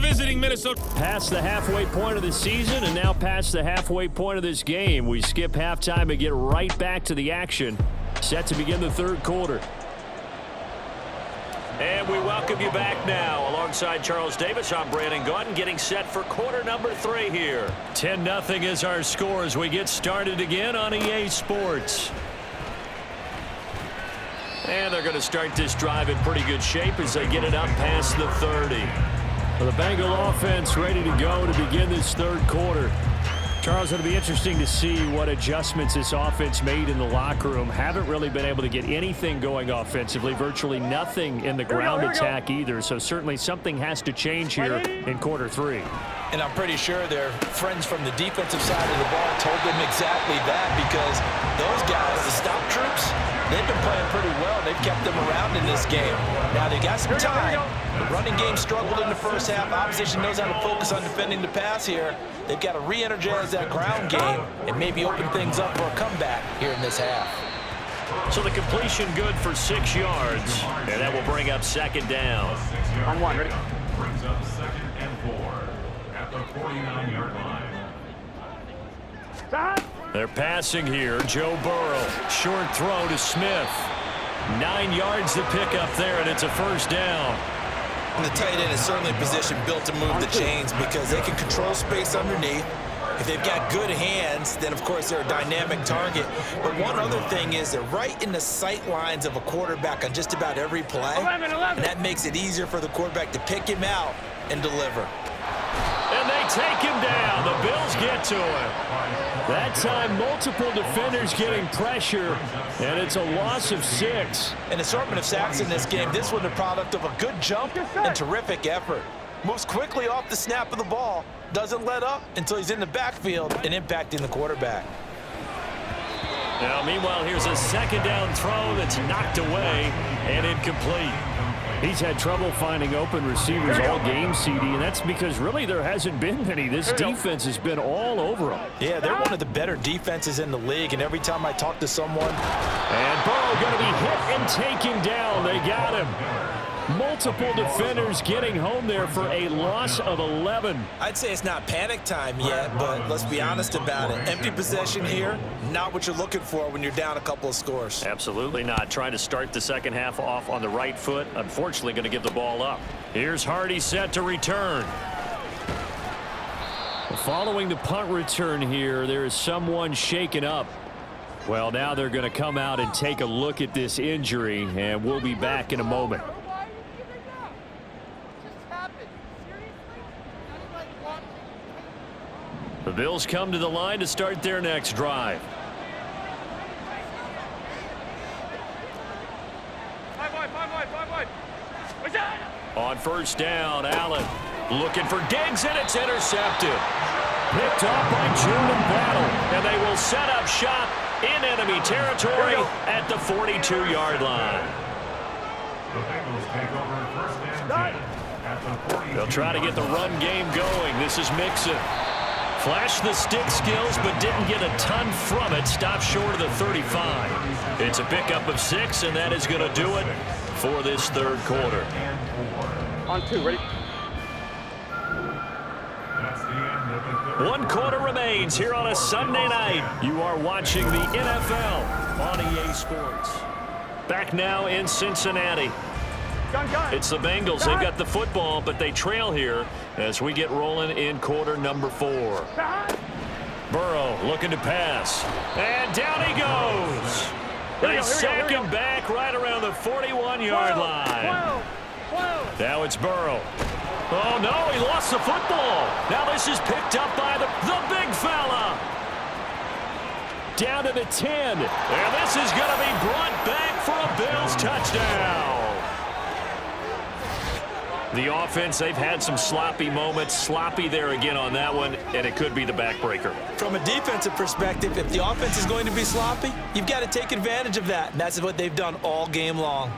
visiting Minnesota. Past the halfway point of the season and now past the halfway point of this game. We skip halftime and get right back to the action. Set to begin the third quarter. And we welcome you back now. Alongside Charles Davis, I'm Brandon Gaudin, getting set for quarter number 3 here. 10-0 is our score as we get started again on EA Sports. And they're going to start this drive in pretty good shape as they get it up past the 30. Well, the Bengal offense ready to go to begin this third quarter. Charles, it'll be interesting to see what adjustments this offense made in the locker room. Haven't really been able to get anything going offensively. Virtually nothing in the ground attack either. So certainly something has to change here in quarter 3. And I'm pretty sure their friends from the defensive side of the ball told them exactly that, because those guys, the stop troops, they've been playing pretty well. They've kept them around in this game. Now they got some time. The running game struggled in the first half. Opposition knows how to focus on defending the pass here. They've got to re-energize that ground game and maybe open things up for a comeback here in this half. So the completion good for 6 yards, and that will bring up second down. On 1, ready? Brings up 2nd and 4 at the 49-yard line. They're passing here. Joe Burrow. Short throw to Smith. 9 yards to pick up there, and it's a first down. And the tight end is certainly a position built to move the chains because they can control space underneath. If they've got good hands, then of course they're a dynamic target. But one other thing is they're right in the sight lines of a quarterback on just about every play. 11. And that makes it easier for the quarterback to pick him out and deliver. And they take him down. The Bills get to him. That time, multiple defenders getting pressure, and it's a loss of 6. An assortment of sacks in this game. This one the product of a good jump and terrific effort. Moves quickly off the snap of the ball. Doesn't let up until he's in the backfield and impacting the quarterback. Now, meanwhile, here's a second down throw that's knocked away and incomplete. He's had trouble finding open receivers all game, CD, and that's because really there hasn't been many. This defense has been all over them. Yeah, they're one of the better defenses in the league, and every time I talk to someone... And Burrow going to be hit and taken down. They got him. Multiple defenders getting home there for a loss of 11. I'd say it's not panic time yet, but let's be honest about it. Empty possession here, not what you're looking for when you're down a couple of scores. Absolutely not. Trying to start the second half off on the right foot. Unfortunately, going to give the ball up. Here's Hardy set to return. Following the punt return here, there is someone shaken up. Well, now they're going to come out and take a look at this injury, and we'll be back in a moment. The Bills come to the line to start their next drive. On first down, Allen looking for Diggs, and it's intercepted. Picked off by Jordan Battle, and they will set up shop in enemy territory at the 42-yard line. The Bengals take over 1st and 10 at the 42. They'll try to get the run game going. This is Mixon. Flashed the stick skills, but didn't get a ton from it. Stopped short of the 35. It's a pickup of 6, and that is going to do it for this third quarter. On 2, ready? That's the end of the third. 1 quarter remains here on a Sunday night. You are watching the NFL on EA Sports. Back now in Cincinnati. Gun. It's the Bengals. They've got the football, but they trail here as we get rolling in quarter number 4. Burrow looking to pass. And down he goes. They sack him back right around the 41-yard line. Now it's Burrow. Oh, no, he lost the football. Now this is picked up by the big fella. Down to the 10. And this is going to be brought back for a Bills touchdown. The offense, they've had some sloppy moments. Sloppy there again on that one, and it could be the backbreaker. From a defensive perspective, if the offense is going to be sloppy, you've got to take advantage of that. And that's what they've done all game long.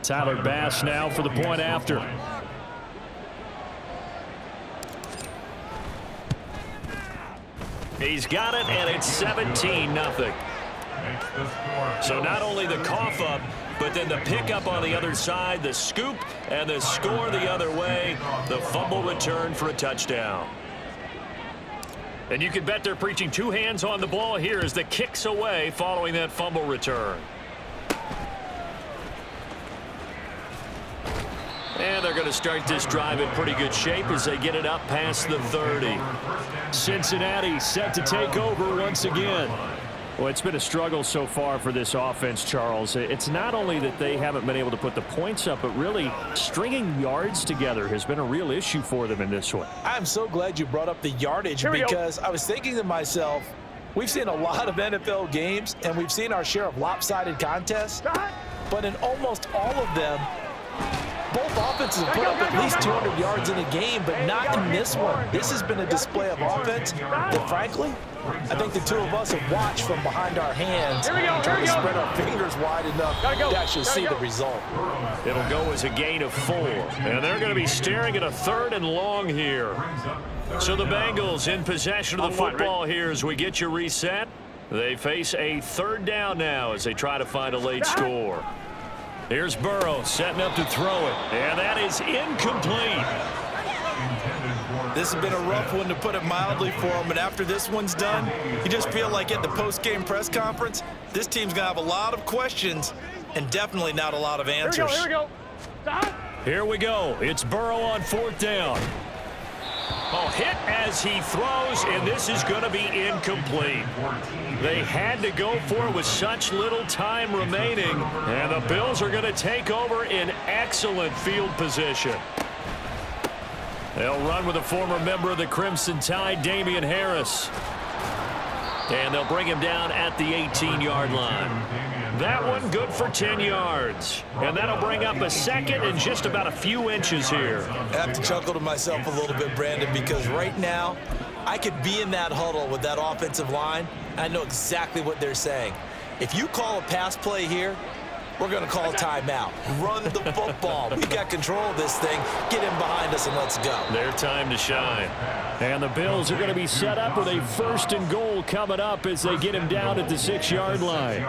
Tyler Bass now for the point after. He's got it, and it's 17-0. Makes the score So not only the cough up, but then the pickup on the other side, the scoop, and the score the other way, the fumble return for a touchdown. And you can bet they're preaching two hands on the ball here as the kicks away following that fumble return. And they're going to start this drive in pretty good shape as they get it up past the 30. Cincinnati set to take over once again. Well, it's been a struggle so far for this offense, Charles. It's not only that they haven't been able to put the points up, but really stringing yards together has been a real issue for them in this one. I'm so glad you brought up the yardage because I was thinking to myself, we've seen a lot of NFL games, and we've seen our share of lopsided contests, but in almost all of them, both offenses have put up at least 200 yards in a game, but not in this one. This has been a display of offense that, frankly, I think the two of us have watched from behind our hands, trying to spread our fingers wide enough to actually see the result. It'll go as a gain of 4, and they're going to be staring at a 3rd and long here. So the Bengals in possession of the football here as we get you reset. They face a 3rd down now as they try to find a late score. Here's Burrow setting up to throw it, and that is incomplete. This has been a rough one, to put it mildly, for him, and after this one's done, you just feel like at the post-game press conference, this team's going to have a lot of questions and definitely not a lot of answers. Here we go. Here we go. It's Burrow on 4th down. Oh, hit as he throws, and this is going to be incomplete. They had to go for it with such little time remaining, and the Bills are going to take over in excellent field position. They'll run with a former member of the Crimson Tide, Damian Harris. And they'll bring him down at the 18-yard line. That one good for 10 yards. And that'll bring up a 2nd and just about a few inches here. I have to chuckle to myself a little bit, Brandon, because right now I could be in that huddle with that offensive line. I know exactly what they're saying. If you call a pass play here, we're going to call a timeout. Run the football. We got control of this thing. Get him behind us and let's go. Their time to shine. And the Bills are going to be set up with a 1st and goal coming up as they get him down at the 6-yard line.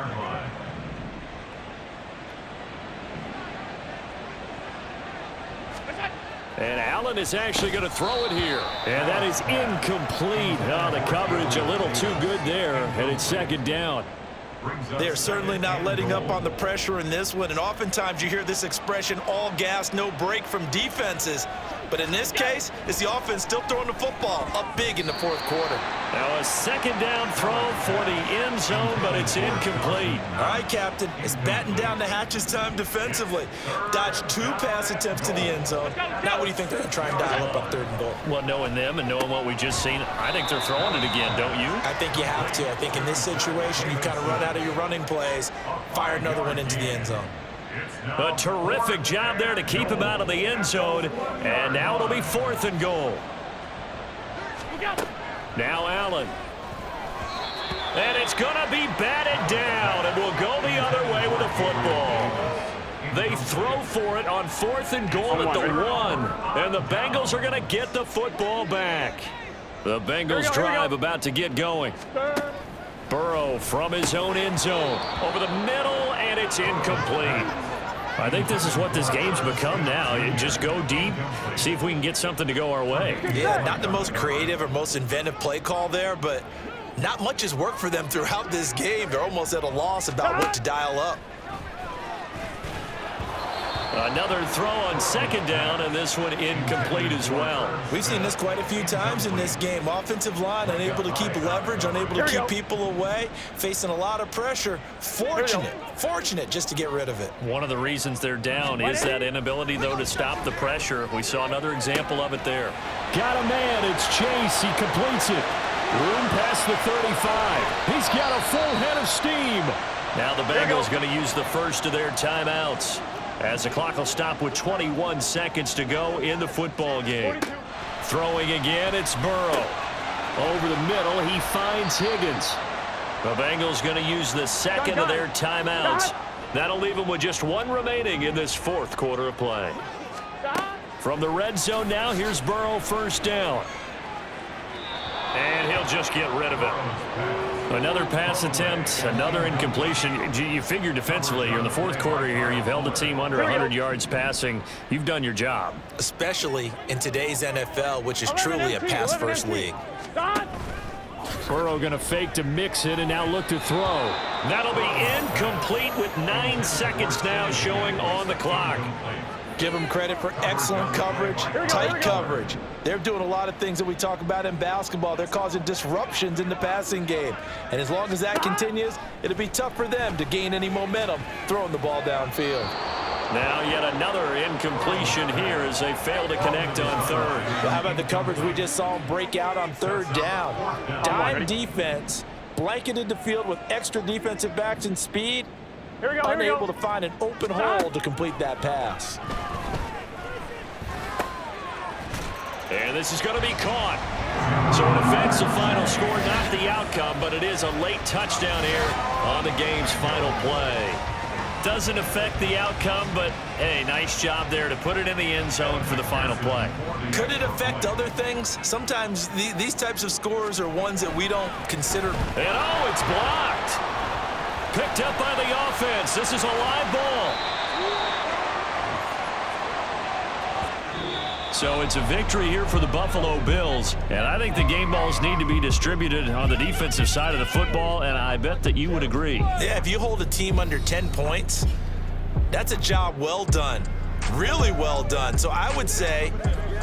And Allen is actually going to throw it here. And that is incomplete. Oh, the coverage a little too good there. And it's 2nd down. They're certainly not letting up on the pressure in this one. And oftentimes you hear this expression, all gas, no break from defenses. But in this case, it's the offense still throwing the football up big in the 4th quarter. Now a 2nd down throw for the end zone, but it's incomplete. All right, Captain, it's batten down the hatches time defensively. Dodged 2 pass attempts to the end zone. Now what do you think they're going to try and dial up on 3rd and goal? Well, knowing them and knowing what we just seen, I think they're throwing it again, don't you? I think you have to. I think in this situation, you kind of run out of your running plays, fire another one into the end zone. A terrific job there to keep him out of the end zone. And now it'll be 4th and goal. Now Allen. And it's going to be batted down. And we'll go the other way with the football. They throw for it on 4th and goal at the 1. And the Bengals are going to get the football back. The Bengals drive about to get going. Burrow from his own end zone. Over the middle, and it's incomplete. I think this is what this game's become now. You just go deep, see if we can get something to go our way. Yeah, not the most creative or most inventive play call there, but not much has worked for them throughout this game. They're almost at a loss about what to dial up. Another throw on 2nd down, and this one incomplete as well. We've seen this quite a few times in this game. Offensive line unable to keep leverage, unable to keep people away, facing a lot of pressure. Fortunate just to get rid of it. One of the reasons they're down is that inability, though, to stop the pressure. We saw another example of it there. Got a man. It's Chase. He completes it. Room past the 35. He's got a full head of steam. Now the Bengals going to use the first of their timeouts, as the clock will stop with 21 seconds to go in the football game. Throwing again, it's Burrow. Over the middle, he finds Higgins. The Bengals going to use the 2nd of their timeouts. That'll leave them with just 1 remaining in this 4th quarter of play. From the red zone now, here's Burrow, 1st down. And he'll just get rid of it. Another pass attempt, another incompletion. You figure defensively, you're in the fourth quarter here. You've held the team under 100 yards passing. You've done your job. Especially in today's NFL, which is truly a pass-first league. Burrow going to fake to mix it and now look to throw. That'll be incomplete with 9 seconds now showing on the clock. Give them credit for excellent coverage, tight coverage. They're doing a lot of things that we talk about in basketball. They're causing disruptions in the passing game. And as long as that continues, it'll be tough for them to gain any momentum throwing the ball downfield. Now yet another incompletion here as they fail to connect on third. Well, how about the coverage we just saw them break out on third down? Dime defense, blanketed the field with extra defensive backs and speed. Unable to find an open hole to complete that pass. And this is going to be caught. So it affects the final score, not the outcome, but it is a late touchdown here on the game's final play. Doesn't affect the outcome, but, hey, nice job there to put it in the end zone for the final play. Could it affect other things? Sometimes these types of scores are ones that we don't consider. And, oh, it's blocked. Picked up by the offense. This is a live ball. So it's a victory here for the Buffalo Bills. And I think the game balls need to be distributed on the defensive side of the football, and I bet that you would agree. Yeah, if you hold a team under 10 points, that's a job well done. Really well done. So I would say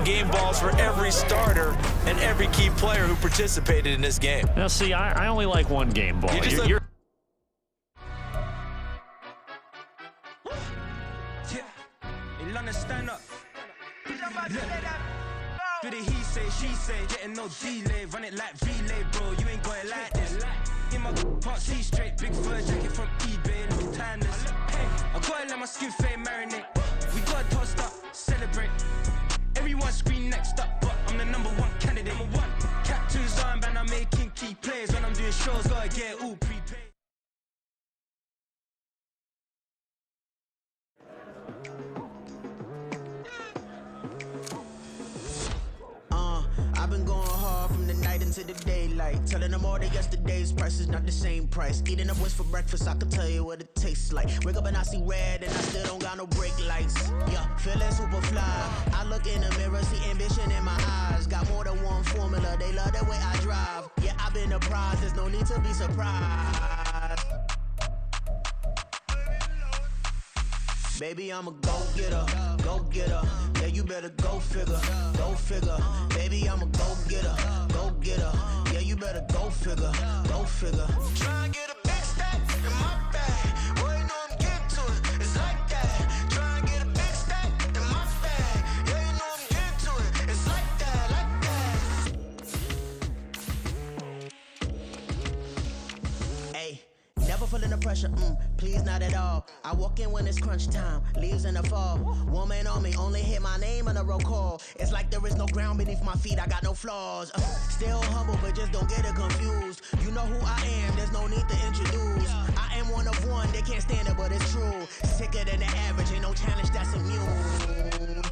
game balls for every starter and every key player who participated in this game. Now, see, I only like one game ball. You're stand up. Do the he say, she say, getting no delay, run it like relay, bro. You ain't got it like this. In my can't see straight, big fur jacket from eBay, look timeless. I gotta let my skin fade marinate. We gotta toast up, celebrate. Everyone scream next up, but I'm the #1 candidate. Captain's armband, I'm making key plays when I'm doing shows. Gotta get it all prepaid. I've been going hard from the night into the daylight, telling them all that yesterday's price is not the same price. Eating up wings for breakfast, I can tell you what it tastes like. Wake up and I see red and I still don't got no brake lights. Yeah, feeling super fly. I look in the mirror, see ambition in my eyes. Got more than one formula, they love the way I drive. Yeah, I've been a prize, there's no need to be surprised. Baby, I'm a go-getter, go-getter. Yeah, you better go figure, go figure. Baby, I'm a go-getter, go-getter. Yeah, you better go figure, go figure. Try and get a big stack in my bag. Boy, you know I'm getting to it, it's like that. Try and get a big stack in my bag. Yeah, you know I'm getting to it, it's like that, like that. Hey. Never feeling the pressure, please not at all. I walk in when it's crunch time, leaves in the fall. Woman on me, only hit my name on a roll call. It's like there is no ground beneath my feet, I got no flaws. Still humble, but just don't get it confused. You know who I am, there's no need to introduce. I am one of one, they can't stand it, but it's true. Sicker than the average, ain't no challenge that's immune.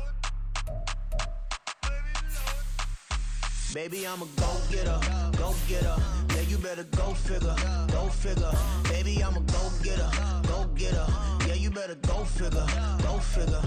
Baby, I'm a go-getter, go-getter. Yeah, you better go figure, go figure. Baby, I'm a go-getter, go-getter. Yeah, you better go figure, go figure.